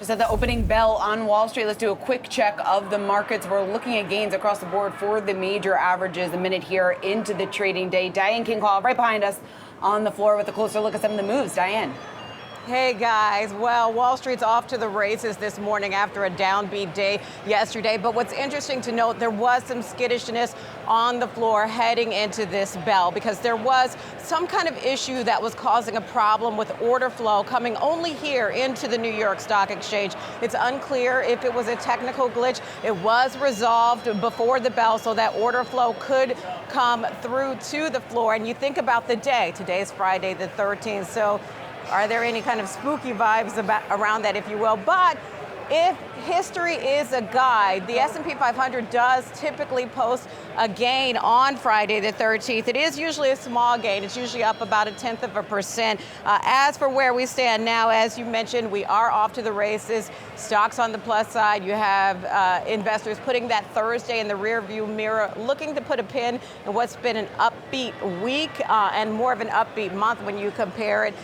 Just at the opening bell on Wall Street, let's do a quick check of the markets. We're looking at gains across the board for the major averages a minute here into the trading day. Diane King-Hall right behind us on the floor with a closer look at some of the moves. Diane. Hey guys, well, Wall Street's off to the races this morning after a downbeat day yesterday. But what's interesting to note, there was some skittishness on the floor heading into this bell because there was some kind of issue that was causing a problem with order flow coming only here into the New York Stock Exchange. It's unclear if it was a technical glitch. It was resolved before the bell so that order flow could come through to the floor. And you think about the day. Today's Friday the 13th. So are there any kind of spooky vibes around that, if you will? But if history is a guide, the S&P 500 does typically post a gain on Friday the 13th. It is usually a small gain. It's usually up about 0.1%. As for where we stand now, as you mentioned, we are off to the races. Stocks on the plus side. You have investors putting that Thursday in the rearview mirror, looking to put a pin in what's been an upbeat week and more of an upbeat month when you compare it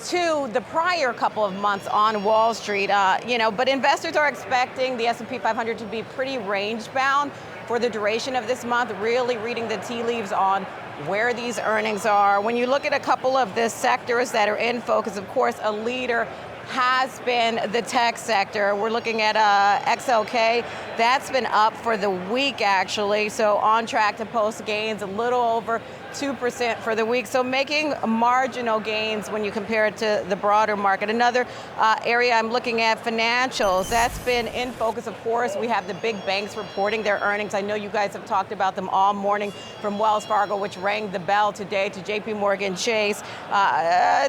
to the prior couple of months on Wall Street, but investors are expecting the S&P 500 to be pretty range bound for the duration of this month, really reading the tea leaves on where these earnings are. When you look at a couple of the sectors that are in focus, of course, a leader has been the tech sector. We're looking at XLK. That's been up for the week, actually, so on track to post gains a little over 2% for the week, so making marginal gains when you compare it to the broader market. Another area I'm looking at, financials. That's been in focus, of course. We have the big banks reporting their earnings. I know you guys have talked about them all morning, from Wells Fargo, which rang the bell today, to JP Morgan Chase.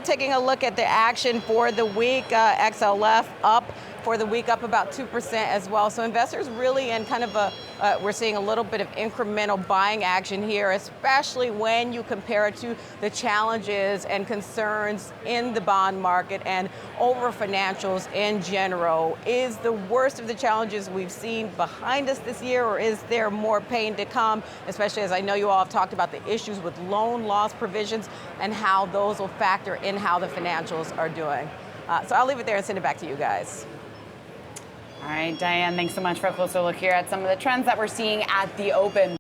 Taking a look at the action for the week, XLF up for the week, up about 2% as well. So investors really in kind of we're seeing a little bit of incremental buying action here, especially when you compare it to the challenges and concerns in the bond market and over financials in general. Is the worst of the challenges we've seen behind us this year, or is there more pain to come, especially as I know you all have talked about the issues with loan loss provisions and how those will factor in how the financials are doing. So I'll leave it there and send it back to you guys. All right, Diane, thanks so much for a closer look here at some of the trends that we're seeing at the open.